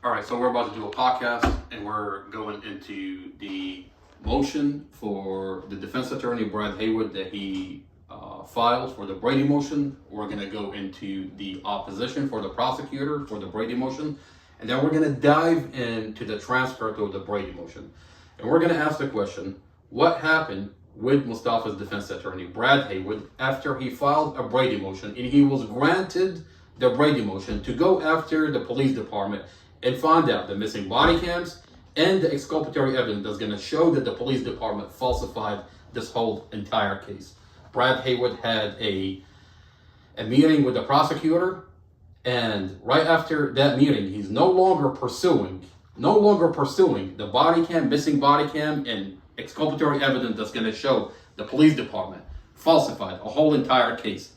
All right, so we're about to do a podcast, and we're going into the motion for the defense attorney, Brad Haywood, that he filed for the Brady motion. We're going to go into the opposition for the prosecutor for the Brady motion, and then we're going to dive into the transcript of the Brady motion. And we're going to ask the question, what happened with Mustafa's defense attorney, Brad Haywood, after he filed a Brady motion and he was granted the Brady motion to go after the police department and find out the missing body cams and the exculpatory evidence that's going to show that the police department falsified this whole entire case. Brad Haywood had a meeting with the prosecutor, and right after that meeting, he's no longer pursuing the body cam, missing body cam, and exculpatory evidence that's going to show the police department falsified a whole entire case.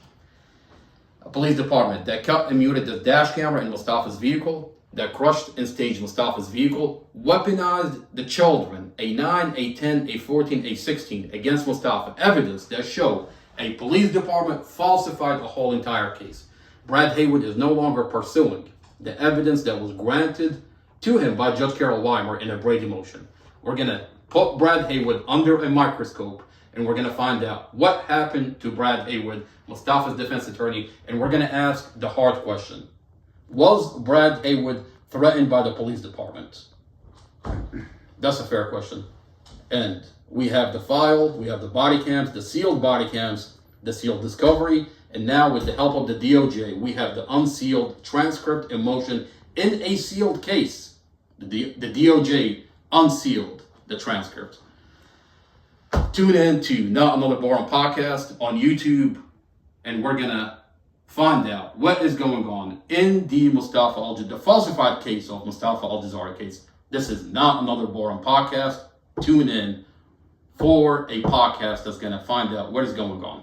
A police department that cut and muted the dash camera in Mustafa's vehicle, that crushed and staged Mustafa's vehicle, weaponized the children, a 9, a 10, a 14, a 16, against Mustafa. Evidence that show a police department falsified a whole entire case. Brad Haywood is no longer pursuing the evidence that was granted to him by Judge Carol Weimer in a Brady motion. We're going to put Brad Haywood under a microscope, and we're going to find out what happened to Brad Haywood, Mustafa's defense attorney, and we're going to ask the hard question. Was Brad Haywood threatened by the police department? That's a fair question. And we have the file, we have the body cams, the sealed body cams, the sealed discovery, and now with the help of the DOJ, we have the unsealed transcript in motion in a sealed case. The DOJ unsealed the transcript. Tune in to Not Another Boring Podcast on YouTube, and we're gonna find out what is going on in the falsified case of Mustafa Aljazairi case. This is Not Another Boring Podcast. Tune in for a podcast that's gonna find out what is going on.